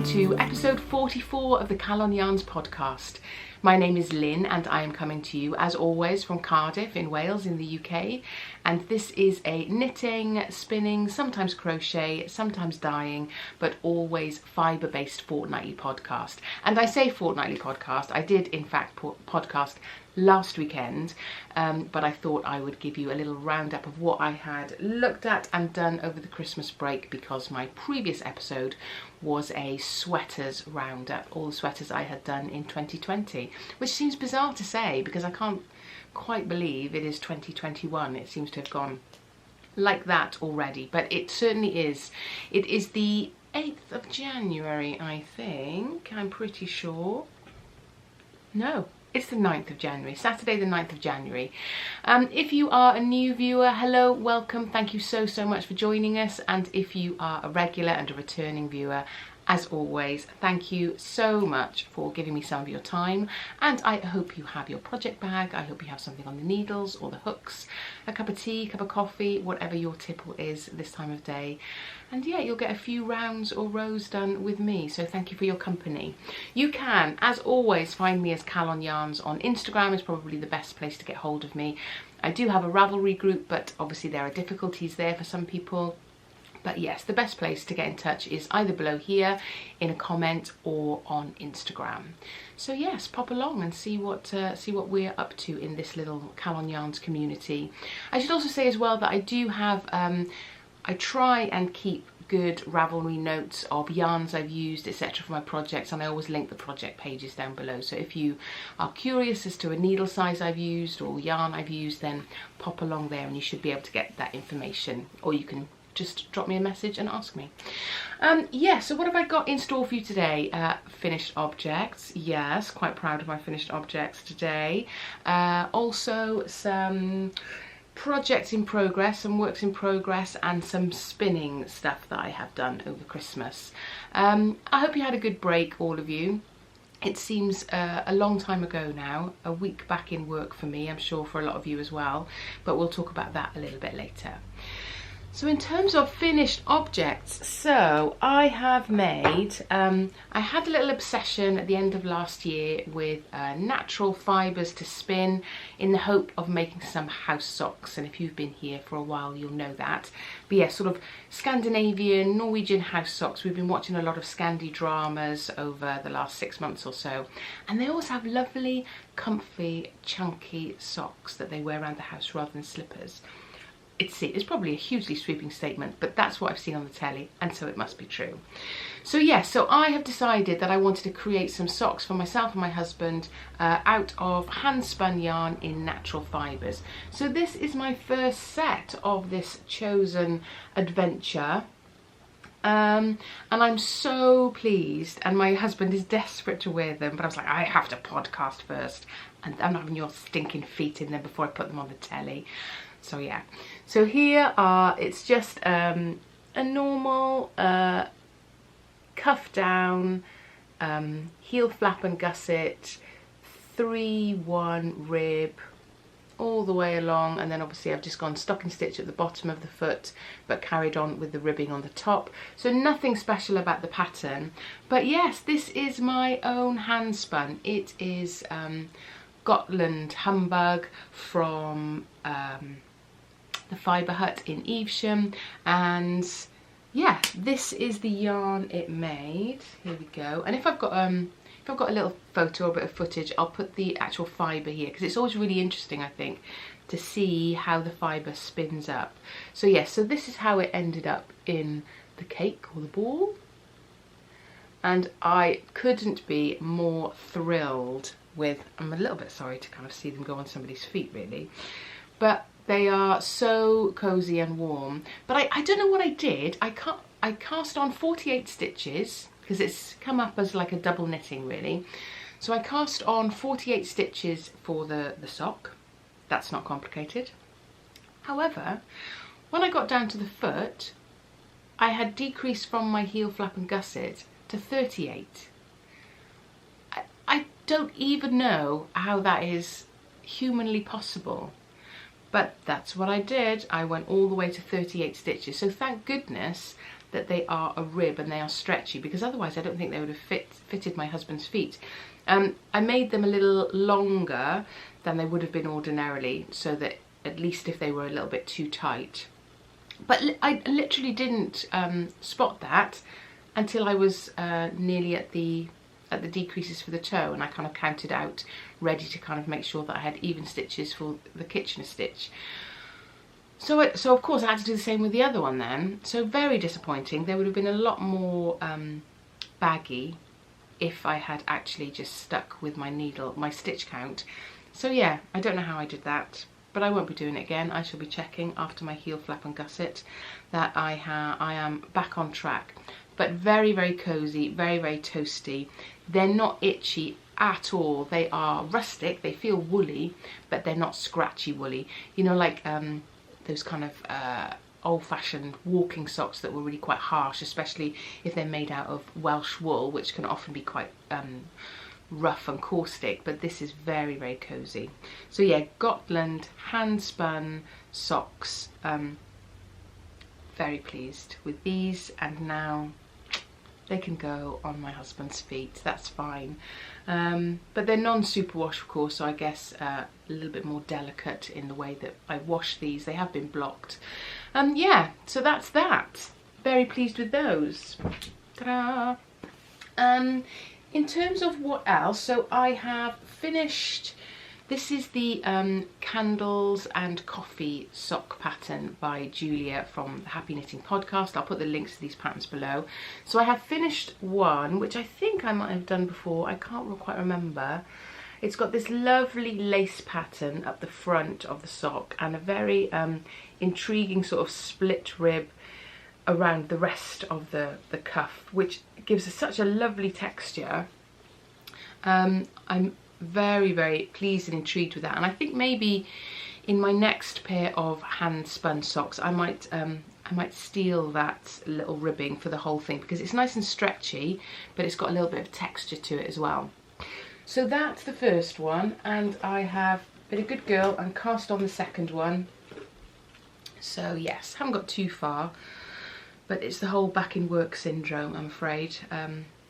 to episode 44 of the Calon Yarns podcast. My name is Lynn and I am coming to you as always from Cardiff in Wales in the UK, and this is a knitting, spinning, sometimes crochet, sometimes dyeing, but always fibre-based fortnightly podcast. And I say fortnightly podcast, I did in fact podcast last weekend, but I thought I would give you a little roundup of what I had looked at and done over the Christmas break, because my previous episode was a sweaters roundup, all the sweaters I had done in 2020, which seems bizarre to say because I can't quite believe it is 2021. It seems to have gone like that already, but it certainly is. It is the 8th of January, I think, I'm pretty sure. No, it's the 9th of January, Saturday the 9th of January. If you are a new viewer, hello, welcome, thank you so much for joining us. And if you are a regular and a returning viewer, as always, thank you so much for giving me some of your time. And I hope you have your project bag, I hope you have something on the needles or the hooks, a cup of tea, cup of coffee, whatever your tipple is this time of day. And yeah, you'll get a few rounds or rows done with me, so thank you for your company. You can, as always, find me as Calon Yarns on Instagram, is probably the best place to get hold of me. I do have a Ravelry group, but obviously there are difficulties there for some people. But yes, the best place to get in touch is either below here in a comment or on Instagram. So yes, pop along and see what we're up to in this little Calon Yarns community. I should also say as well that I do have, I try and keep good Ravelry notes of yarns I've used, etc. for my projects, and I always link the project pages down below. So if you are curious as to a needle size I've used or yarn I've used, then pop along there and you should be able to get that information, or you can just drop me a message and ask me. Yeah, so what have I got in store for you today? Finished objects, yes, quite proud of my finished objects today. Also some projects in progress, some works in progress, and some spinning stuff that I have done over Christmas. I hope you had a good break, all of you. It seems a long time ago now, a week back in work for me, I'm sure for a lot of you as well, but we'll talk about that a little bit later. So in terms of finished objects, so I have made, I had a little obsession at the end of last year with natural fibres to spin in the hope of making some house socks. And if you've been here for a while, you'll know that. But yeah, sort of Scandinavian, Norwegian house socks. We've been watching a lot of Scandi dramas over the last 6 months or so. And they always have lovely, comfy, chunky socks that they wear around the house rather than slippers. It's probably a hugely sweeping statement, but that's what I've seen on the telly, and so it must be true. So yes, so I have decided that I wanted to create some socks for myself and my husband out of hand-spun yarn in natural fibres. So this is my first set of this chosen adventure. And I'm so pleased, and my husband is desperate to wear them, but I was like, I have to podcast first, and I'm not having your stinking feet in there before I put them on the telly. So yeah, so here are, it's just a normal cuff down, heel flap and gusset, 3-1 rib all the way along, and then obviously I've just gone stocking stitch at the bottom of the foot but carried on with the ribbing on the top. So nothing special about the pattern, but yes, this is my own hand spun. It is Gotland Humbug from the FibreHut in Evesham, and yeah, this is the yarn it made. Here we go. And if I've got a little photo or a bit of footage, I'll put the actual fibre here, because it's always really interesting, I think, to see how the fibre spins up. So yes, so this is how it ended up in the cake or the ball, and I couldn't be more thrilled with, I'm a little bit sorry to kind of see them go on somebody's feet really, but they are so cosy and warm. But I don't know what I did. I cast on 48 stitches, because it's come up as like a double knitting really. So I cast on 48 stitches for the sock. That's not complicated. However, when I got down to the foot, I had decreased from my heel flap and gusset to 38. I don't even know how that is humanly possible. But that's what I did. I went all the way to 38 stitches. So thank goodness that they are a rib and they are stretchy, because otherwise I don't think they would have fitted my husband's feet. I made them a little longer than they would have been ordinarily, so that at least if they were a little bit too tight. But I literally didn't spot that until I was nearly at the decreases for the toe, and I kind of counted out, ready to kind of make sure that I had even stitches for the Kitchener stitch. So of course I had to do the same with the other one then. So very disappointing. There would have been a lot more baggy if I had actually just stuck with my needle, my stitch count. So yeah, I don't know how I did that, but I won't be doing it again. I shall be checking after my heel flap and gusset that I am back on track. But very, very cozy, very, very toasty. They're not itchy at all. They are rustic, they feel woolly, but they're not scratchy woolly. You know, like those kind of old-fashioned walking socks that were really quite harsh, especially if they're made out of Welsh wool, which can often be quite rough and caustic, but this is very, very cozy. So yeah, Gotland hand spun socks. Very pleased with these, and now they can go on my husband's feet. That's fine. But they're non-superwash, of course, so I guess a little bit more delicate in the way that I wash these. They have been blocked. Yeah, so that's that. Very pleased with those. Ta-da! In terms of what else, so I have finished, this is the Candles and Coffee sock pattern by Julia from the Happy Knitting podcast. I'll put the links to these patterns below. So I have finished one, which I think I might have done before, I can't quite remember. It's got this lovely lace pattern up the front of the sock and a very intriguing sort of split rib around the rest of the cuff, which gives us such a lovely texture. I'm very, very pleased and intrigued with that, and I think maybe in my next pair of hand spun socks I might steal that little ribbing for the whole thing, because it's nice and stretchy, but it's got a little bit of texture to it as well. So that's the first one, and I have been a good girl and cast on the second one. So yes, haven't got too far, but it's the whole back in work syndrome, I'm afraid.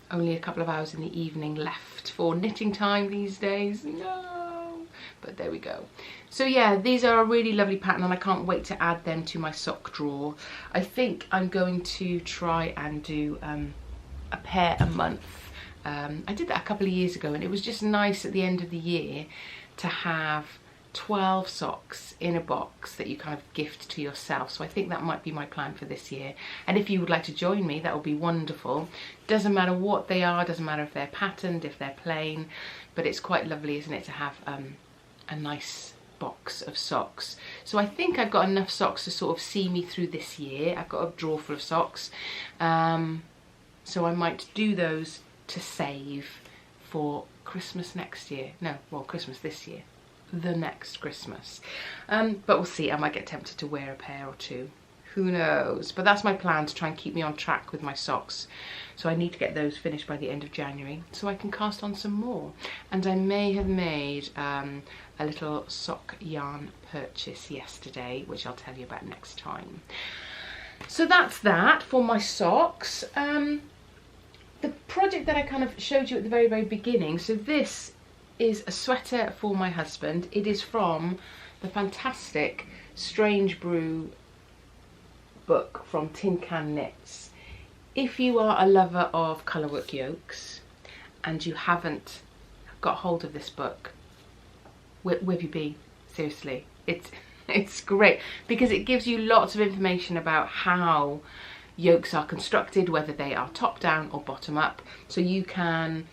Only a couple of hours in the evening left for knitting time these days. No, but there we go. So yeah, these are a really lovely pattern, and I can't wait to add them to my sock drawer. I think I'm going to try and do a pair a month. I did that a couple of years ago, and it was just nice at the end of the year to have 12 socks in a box that you kind of gift to yourself. So I think that might be my plan for this year, and if you would like to join me, that would be wonderful. Doesn't matter what they are, doesn't matter if they're patterned, if they're plain, but it's quite lovely, isn't it, to have a nice box of socks. So I think I've got enough socks to sort of see me through this year. I've got a drawer full of socks, so I might do those to save for Christmas next year. No, well, Christmas this year, the next Christmas. But we'll see, I might get tempted to wear a pair or two, who knows. But that's my plan, to try and keep me on track with my socks. So I need to get those finished by the end of January so I can cast on some more. And I may have made a little sock yarn purchase yesterday, which I'll tell you about next time. So that's that for my socks. The project that I kind of showed you at the very, very beginning, so this is a sweater for my husband. It is from the fantastic Strange Brew book from Tin Can Knits. If you are a lover of colourwork yokes and you haven't got hold of this book, where have you been? Seriously, it's great, because it gives you lots of information about how yokes are constructed, whether they are top down or bottom up, so you can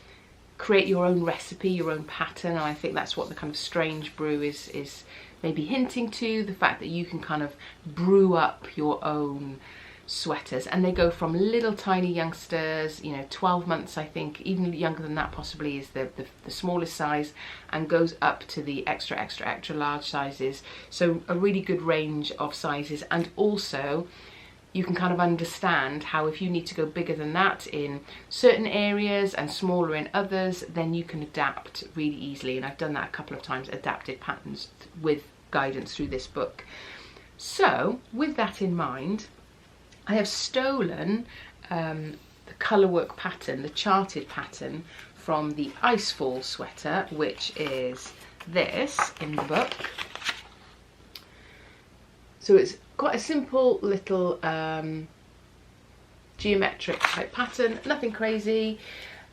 create your own recipe, your own pattern. And I think that's what the kind of Strange Brew is maybe hinting to, the fact that you can kind of brew up your own sweaters, and they go from little tiny youngsters, you know, 12 months, I think, even younger than that possibly is the smallest size, and goes up to the extra large sizes. So a really good range of sizes, and also you can kind of understand how if you need to go bigger than that in certain areas and smaller in others, then you can adapt really easily. And I've done that a couple of times, adapted patterns with guidance through this book. So with that in mind, I have stolen the colourwork pattern, the charted pattern, from the Icefall sweater, which is this in the book. So it's quite a simple little geometric type pattern, nothing crazy.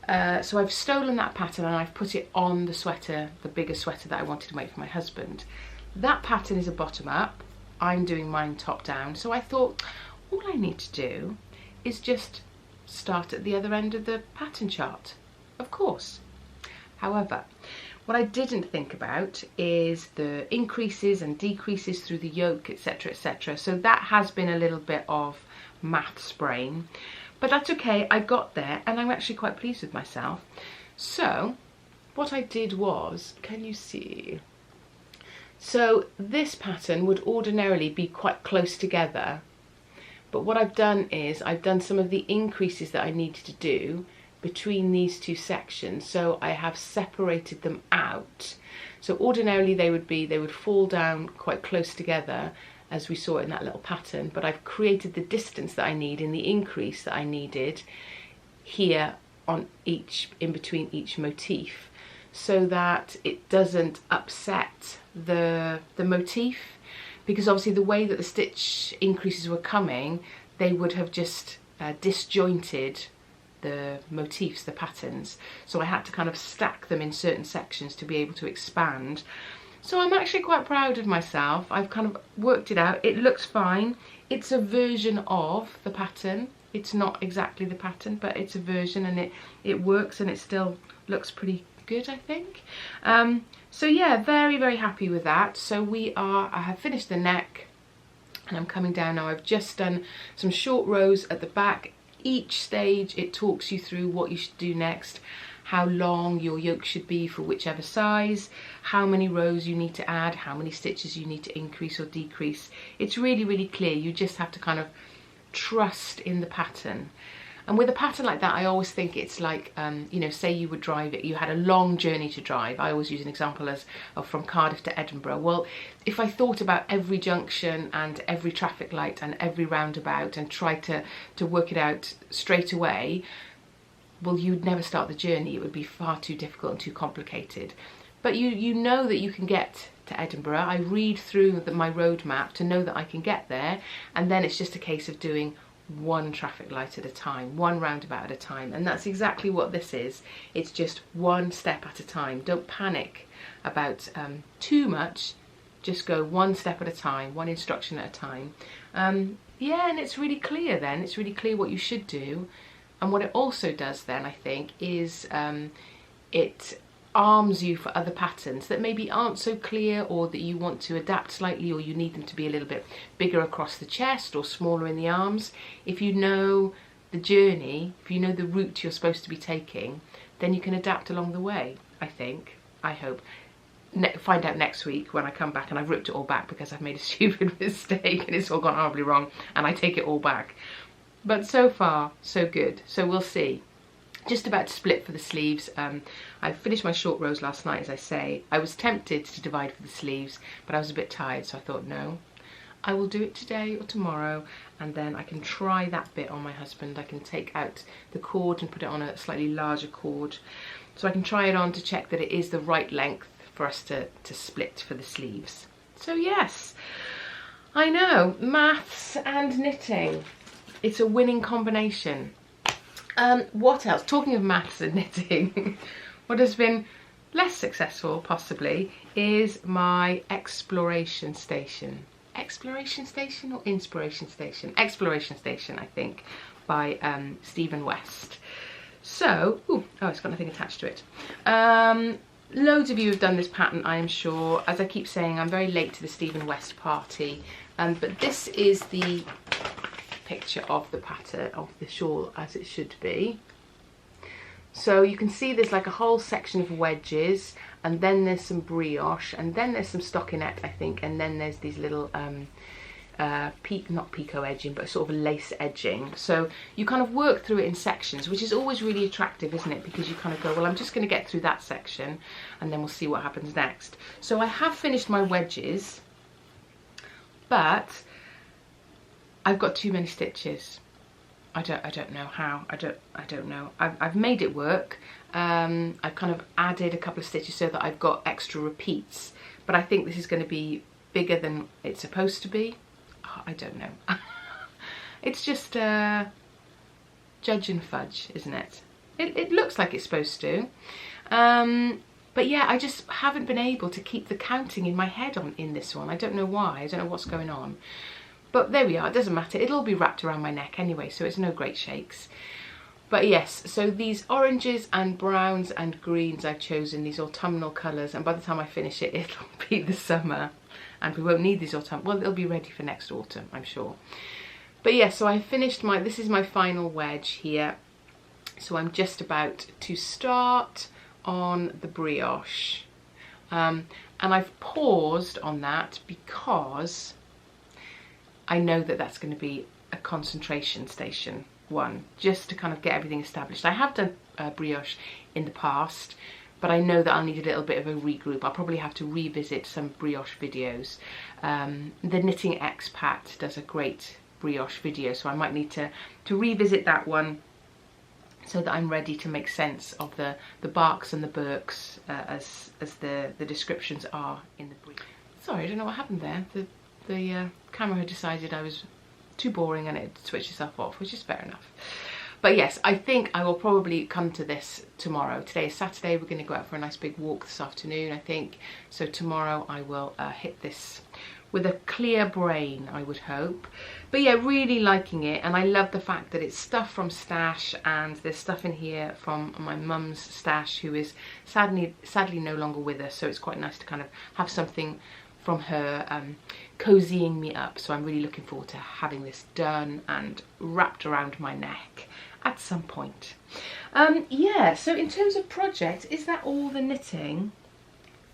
So I've stolen that pattern and I've put it on the sweater, the bigger sweater that I wanted to make for my husband. That pattern is a bottom up, I'm doing mine top down, so I thought all I need to do is just start at the other end of the pattern chart, of course. However, what I didn't think about is the increases and decreases through the yoke, etc, etc. So that has been a little bit of maths brain, but that's okay, I got there and I'm actually quite pleased with myself. So what I did was, can you see? So this pattern would ordinarily be quite close together, but what I've done is I've done some of the increases that I needed to do between these two sections, so I have separated them out. So ordinarily they would fall down quite close together as we saw in that little pattern, but I've created the distance that I need in the increase that I needed here on in between each motif, so that it doesn't upset the motif, because obviously the way that the stitch increases were coming, they would have just disjointed the motifs, the patterns. So I had to kind of stack them in certain sections to be able to expand. So I'm actually quite proud of myself. I've kind of worked it out. It looks fine. It's a version of the pattern. It's not exactly the pattern, but it's a version, and it works, and it still looks pretty good, I think. So yeah, very, very happy with that. So I have finished the neck and I'm coming down now. I've just done some short rows at the back. Each stage it talks you through what you should do next, how long your yoke should be for whichever size, how many rows you need to add, how many stitches you need to increase or decrease. It's really, really clear. You just have to kind of trust in the pattern. And with a pattern like that, I always think it's like, you know, say you would drive it, you had a long journey to drive. I always use an example of from Cardiff to Edinburgh. Well, if I thought about every junction and every traffic light and every roundabout and tried to work it out straight away, well, you'd never start the journey. It would be far too difficult and too complicated. But you know that you can get to Edinburgh. I read through my road map to know that I can get there, and then it's just a case of doing one traffic light at a time, one roundabout at a time, and that's exactly what this is. It's just one step at a time. Don't panic about too much, just go one step at a time, one instruction at a time. Yeah, and it's really clear then, it's really clear what you should do. And what it also does then, I think, is it arms you for other patterns that maybe aren't so clear, or that you want to adapt slightly, or you need them to be a little bit bigger across the chest or smaller in the arms. If you know the journey, if you know the route you're supposed to be taking, then you can adapt along the way, I think, I hope. Find out next week when I come back and I've ripped it all back because I've made a stupid mistake and it's all gone horribly wrong, and I take it all back. But so far, so good. So we'll see. Just about to split for the sleeves. I finished my short rows last night, as I say. I was tempted to divide for the sleeves, but I was a bit tired, so I thought, no, I will do it today or tomorrow, and then I can try that bit on my husband. I can take out the cord and put it on a slightly larger cord, so I can try it on to check that it is the right length for us to split for the sleeves. So yes, I know, maths and knitting. It's a winning combination. What else? Talking of maths and knitting, what has been less successful, possibly, is my exploration station. Exploration station or inspiration station? Exploration station, I think, by Stephen West. So, oh, it's got nothing attached to it. Loads of you have done this pattern, I am sure. As I keep saying, I'm very late to the Stephen West party, but this is the picture of the pattern of the shawl as it should be. So you can see there's like a whole section of wedges, and then there's some brioche, and then there's some stockinette, I think, and then there's these little not picot edging, but sort of a lace edging. So you kind of work through it in sections, which is always really attractive, isn't it? Because you kind of go, well, I'm just going to get through that section and then we'll see what happens next. So I have finished my wedges, but I've got too many stitches. I don't know how. I don't know. I've made it work. I've kind of added a couple of stitches so that I've got extra repeats, but I think this is going to be bigger than it's supposed to be. Oh, I don't know. It's just judge and fudge, isn't it? It looks like it's supposed to. But yeah, I just haven't been able to keep the counting in my head in this one. I don't know why. I don't know what's going on. But there we are, it doesn't matter. It'll all be wrapped around my neck anyway, so it's no great shakes. But yes, so these oranges and browns and greens I've chosen, these autumnal colours, and by the time I finish it, it'll be the summer. And we won't need these autumn, well, it'll be ready for next autumn, I'm sure. But yeah, so I finished this is my final wedge here. So I'm just about to start on the brioche. And I've paused on that because I know that that's going to be a concentration station one, just to kind of get everything established. I have done brioche in the past, but I know that I'll need a little bit of a regroup. I'll probably have to revisit some brioche videos. The Knitting Expat does a great brioche video, so I might need to revisit that one so that I'm ready to make sense of the barks and the birks as the descriptions are in the brief. Sorry, I don't know what happened there. The camera had decided I was too boring and it switched itself off, which is fair enough. But yes, I think I will probably come to this tomorrow. Today is Saturday, we're going to go out for a nice big walk this afternoon, I think. So tomorrow I will hit this with a clear brain, I would hope. But yeah, really liking it, and I love the fact that it's stuff from stash, and there's stuff in here from my mum's stash, who is sadly no longer with us, so it's quite nice to kind of have something from her cozying me up. So I'm really looking forward to having this done and wrapped around my neck at some point. Yeah, so in terms of project, is that all the knitting?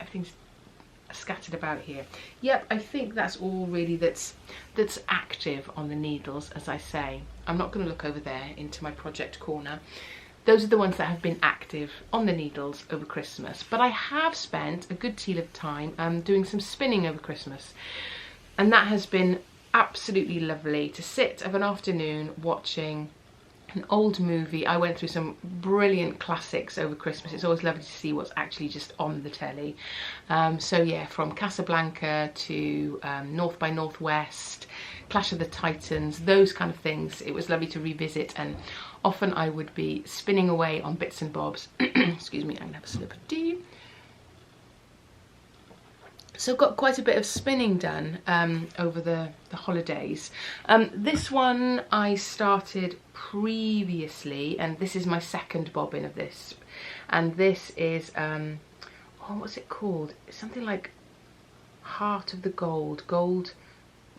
Everything's scattered about here. Yep, I think that's all really that's active on the needles, as I say. I'm not going to look over there into my project corner. Those are the ones that have been active on the needles over Christmas. But I have spent a good deal of time doing some spinning over Christmas. And that has been absolutely lovely to sit of an afternoon watching an old movie. I went through some brilliant classics over Christmas. It's always lovely to see what's actually just on the telly. So yeah, from Casablanca to North by Northwest, Clash of the Titans, those kind of things. It was lovely to revisit, and often I would be spinning away on bits and bobs. Excuse me, I'm gonna have a slip of tea. So I've got quite a bit of spinning done over the holidays. This one I started previously, and this is my second bobbin of this. And this is, oh, what's it called? It's something like Heart of the Gold,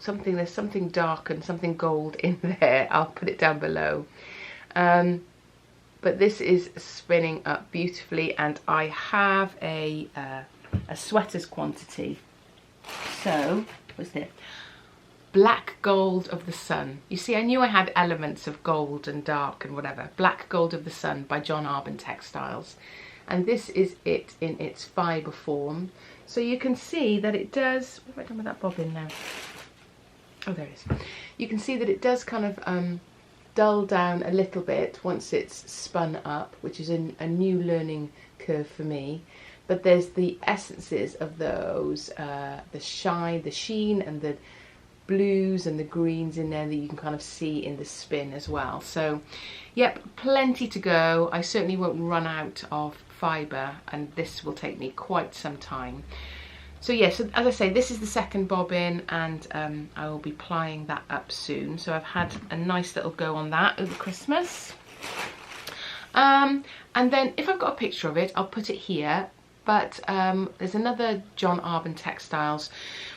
something, there's something dark and something gold in there. I'll put it down below. But this is spinning up beautifully, and I have a sweater's quantity. So, what's this? Black Gold of the Sun. You see, I knew I had elements of gold and dark and whatever. Black Gold of the Sun by Arbon Textiles. And this is it in its fibre form. So you can see that it does, what have I done with that bobbin now? Oh, there it is. You can see that it does kind of dull down a little bit once it's spun up, which is a new learning curve for me. But there's the essences of those, the sheen and the blues and the greens in there that you can kind of see in the spin as well. So, yep, plenty to go. I certainly won't run out of fibre, and this will take me quite some time. So yeah, so as I say, this is the second bobbin, and I will be plying that up soon. So I've had a nice little go on that over Christmas. And then if I've got a picture of it, I'll put it here. But there's another Arbon Textiles.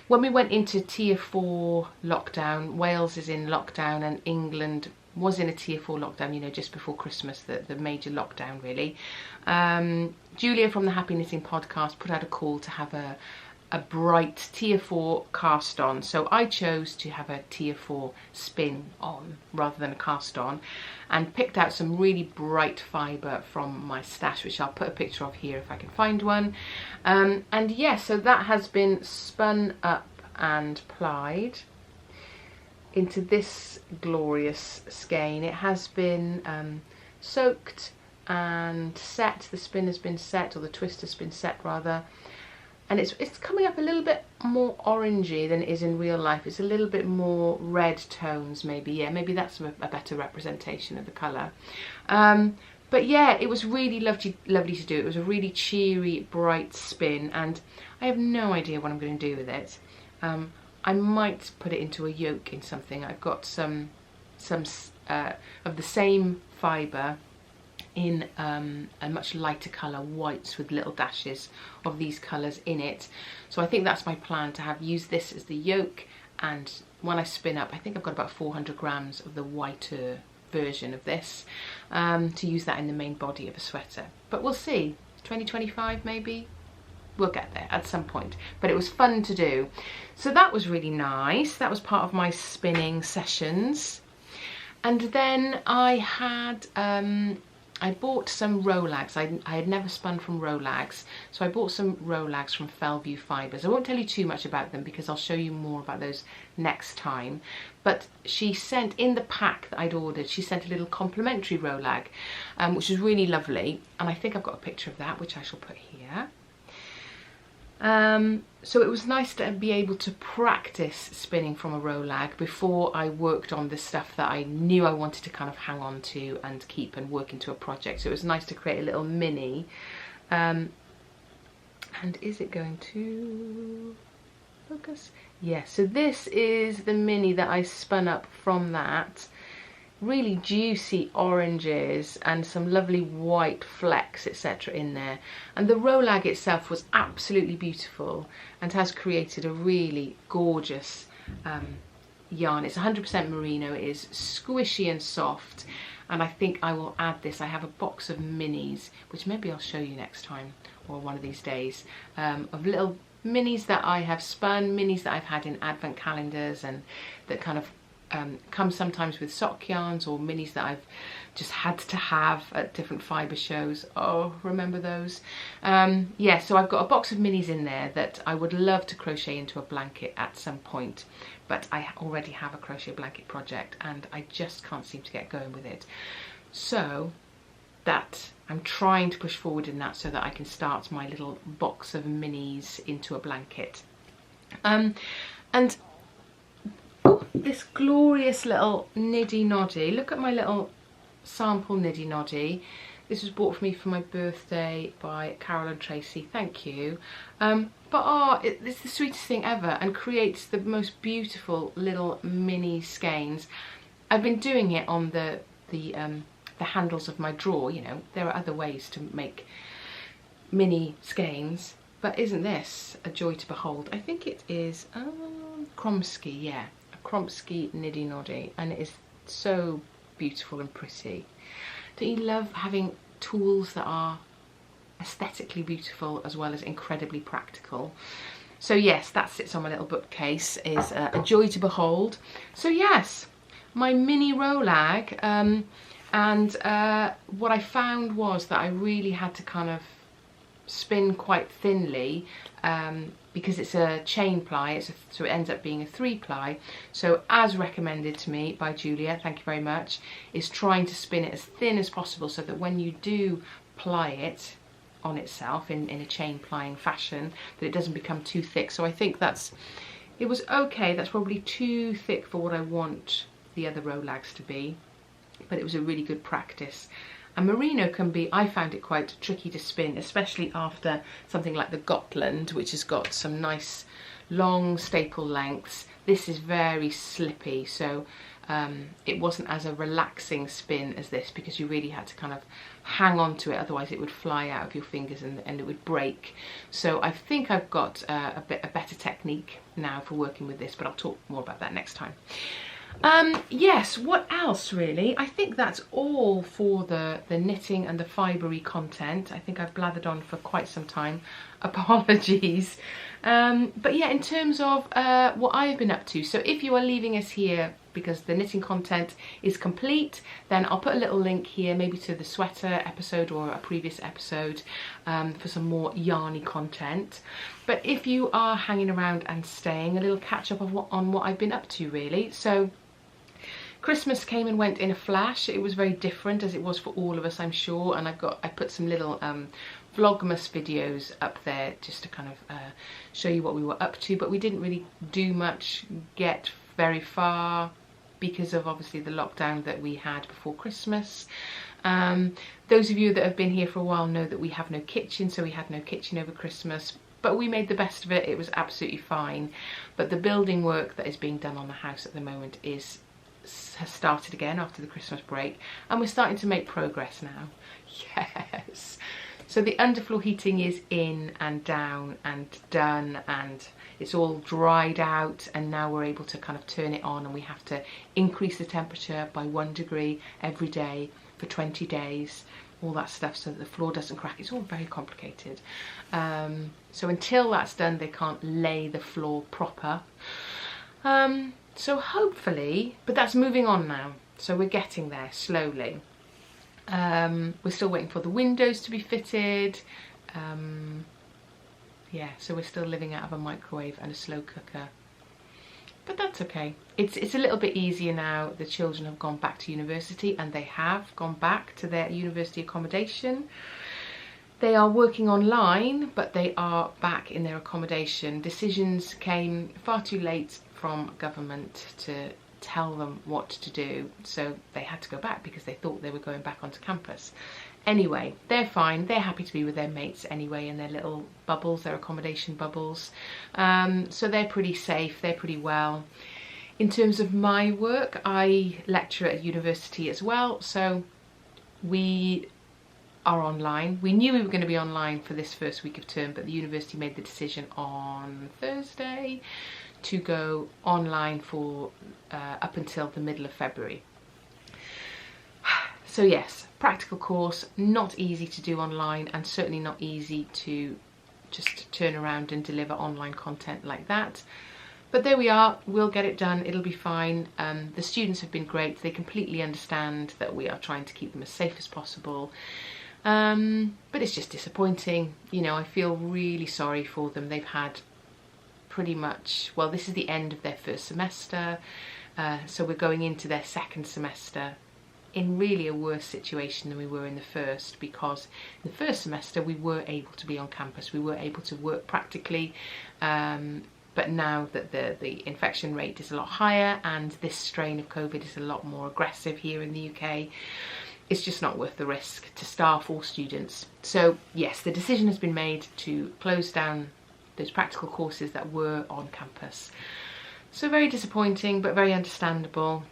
When we went into tier 4 lockdown, Wales is in lockdown and England was in a tier 4 lockdown, you know, just before Christmas, the major lockdown really. Julia from the Happy Knitting podcast put out a call to have a bright tier 4 cast on. So I chose to have a tier 4 spin on rather than a cast on, and picked out some really bright fibre from my stash, which I'll put a picture of here if I can find one. And yeah, so that has been spun up and plied. into this glorious skein. It has been soaked and set. The spin has been set, or the twist has been set rather, and it's coming up a little bit more orangey than it is in real life. It's a little bit more red tones, maybe. Yeah, maybe that's a better representation of the colour. But yeah, it was really lovely to do. It was a really cheery, bright spin, and I have no idea what I'm going to do with it. I might put it into a yoke in something. I've got some of the same fibre in a much lighter colour, whites with little dashes of these colours in it. So I think that's my plan, to use this as the yoke, and when I spin up, I think I've got about 400 grams of the whiter version of this, to use that in the main body of a sweater. But we'll see, 2025 maybe? We'll get there at some point, but it was fun to do. So that was really nice. That was part of my spinning sessions. And then I had I bought some Rolags. I had never spun from Rolags, so I bought some Rolags from FellView Fibres. I won't tell you too much about them because I'll show you more about those next time. But she sent, in the pack that I'd ordered, she sent a little complimentary Rolag, which was really lovely. And I think I've got a picture of that, which I shall put here. So it was nice to be able to practice spinning from a Rolag before I worked on the stuff that I knew I wanted to kind of hang on to and keep and work into a project. So it was nice to create a little mini. And is it going to focus? Yeah, so this is the mini that I spun up from that. Really juicy oranges and some lovely white flecks, etc. in there. And the Rolag itself was absolutely beautiful and has created a really gorgeous yarn. It's 100% merino. It is squishy and soft, and I think I will add this. I have a box of minis, which maybe I'll show you next time or one of these days, of little minis that I have spun, minis that I've had in advent calendars, and that kind of come sometimes with sock yarns, or minis that I've just had to have at different fibre shows. Oh, remember those? Yeah, so I've got a box of minis in there that I would love to crochet into a blanket at some point, but I already have a crochet blanket project and I just can't seem to get going with it. So that I'm trying to push forward in that so that I can start my little box of minis into a blanket. And this glorious little niddy noddy. Look at my little sample niddy noddy. This was bought for me for my birthday by Carol and Tracy. Thank you. It's the sweetest thing ever and creates the most beautiful little mini skeins. I've been doing it on the handles of my drawer. You know, there are other ways to make mini skeins, but isn't this a joy to behold? I think it is Kromsky, yeah. Kromsky niddy noddy, and it is so beautiful and pretty. Don't you love having tools that are aesthetically beautiful as well as incredibly practical? So yes, that sits on my little bookcase, is a joy to behold. So yes, my mini Rolag, and what I found was that I really had to kind of spin quite thinly, because it's a chain ply, so it ends up being a 3-ply. So as recommended to me by Julia, thank you very much, is trying to spin it as thin as possible so that when you do ply it on itself in a chain plying fashion, that it doesn't become too thick. So I think it was okay. That's probably too thick for what I want the other Rolags to be, but it was a really good practice. And merino can be, I found it quite tricky to spin, especially after something like the Gotland, which has got some nice long staple lengths. This is very slippy, so it wasn't as a relaxing spin as this, because you really had to kind of hang on to it, otherwise it would fly out of your fingers and it would break. So I think I've got a better technique now for working with this, but I'll talk more about that next time. Yes, what else really? I think that's all for the knitting and the fibre-y content. I think I've blathered on for quite some time. apologies. But yeah, in terms of what I've been up to, so if you are leaving us here because the knitting content is complete, then I'll put a little link here, maybe to the sweater episode or a previous episode, for some more yarny content. But if you are hanging around and staying, a little catch up of on what I've been up to really. So Christmas came and went in a flash. It was very different, as it was for all of us, I'm sure, and I put some little vlogmas videos up there just to kind of show you what we were up to, but we didn't really do much, get very far, because of obviously the lockdown that we had before Christmas. Those of you that have been here for a while know that we have no kitchen, so we had no kitchen over Christmas, but we made the best of it. It was absolutely fine. But the building work that is being done on the house at the moment has started again after the Christmas break, and we're starting to make progress now. Yes. So the underfloor heating is in and down and done, and it's all dried out, and now we're able to kind of turn it on, and we have to increase the temperature by 1 degree every day for 20 days, all that stuff, so that the floor doesn't crack. It's all very complicated. So until that's done, they can't lay the floor proper. So hopefully, but that's moving on now, so we're getting there slowly. We're still waiting for the windows to be fitted. Yeah, so we're still living out of a microwave and a slow cooker, but that's okay. It's a little bit easier now. The children have gone back to university, and they have gone back to their university accommodation. They are working online, but they are back in their accommodation. Decisions came far too late from government to tell them what to do, so they had to go back because they thought they were going back onto campus. Anyway, they're fine. They're happy to be with their mates anyway in their little bubbles, their accommodation bubbles. So they're pretty safe, they're pretty well. In terms of my work, I lecture at university as well, so we are online. We knew we were going to be online for this first week of term, but the university made the decision on Thursday to go online for up until the middle of February. So yes, practical course, not easy to do online, and certainly not easy to just turn around and deliver online content like that. But there we are, we'll get it done, it'll be fine. The students have been great, they completely understand that we are trying to keep them as safe as possible. But it's just disappointing, you know. I feel really sorry for them. They've had pretty much, well, this is the end of their first semester, so we're going into their second semester in really a worse situation than we were in the first, because in the first semester we were able to be on campus, we were able to work practically, but now that the infection rate is a lot higher and this strain of COVID is a lot more aggressive here in the UK, it's just not worth the risk to staff or students. So yes, the decision has been made to close down those practical courses that were on campus. So very disappointing, but very understandable.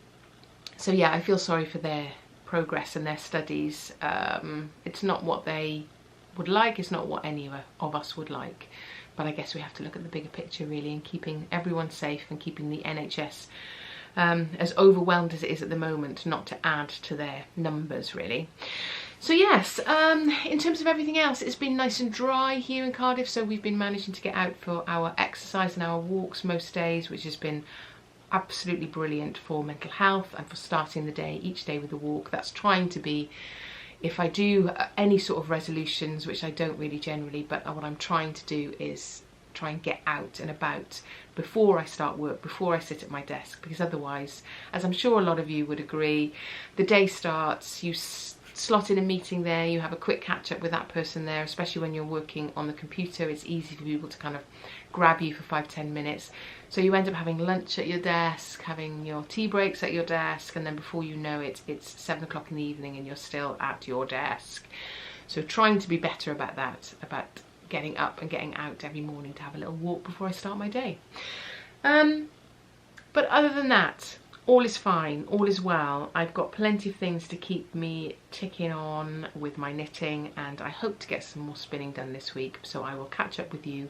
So yeah, I feel sorry for their progress and their studies. It's not what they would like, it's not what any of us would like. But I guess we have to look at the bigger picture really, and keeping everyone safe and keeping the NHS as overwhelmed as it is at the moment, not to add to their numbers really. So yes, in terms of everything else, it's been nice and dry here in Cardiff, so we've been managing to get out for our exercise and our walks most days, which has been absolutely brilliant for mental health and for starting the day, each day with a walk. That's trying to be, if I do any sort of resolutions, which I don't really generally, but what I'm trying to do is try and get out and about before I start work, before I sit at my desk, because otherwise, as I'm sure a lot of you would agree, the day starts, you slot in a meeting there, you have a quick catch up with that person there, especially when you're working on the computer. It's easy for people to kind of grab you for 5-10 minutes, so you end up having lunch at your desk, having your tea breaks at your desk, and then before you know it, it's 7 o'clock in the evening and you're still at your desk. So trying to be better about that, about getting up and getting out every morning to have a little walk before I start my day. But other than that, all is fine, all is well. I've got plenty of things to keep me ticking on with my knitting, and I hope to get some more spinning done this week, so I will catch up with you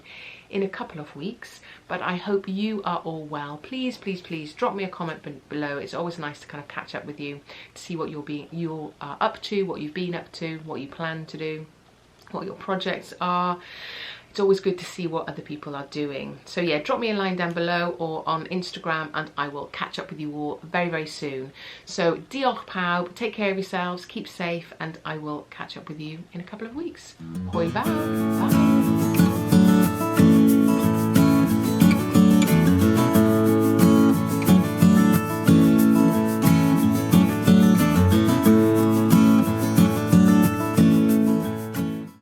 in a couple of weeks. But I hope you are all well. Please, please, please drop me a comment below. It's always nice to kind of catch up with you, to see what you are up to, what you've been up to, what you plan to do, what your projects are. it's always good to see what other people are doing. So yeah, drop me a line down below or on Instagram, and I will catch up with you all very, very soon. So diolch pawb, take care of yourselves, keep safe, and I will catch up with you in a couple of weeks. Hwyl fawr, bye.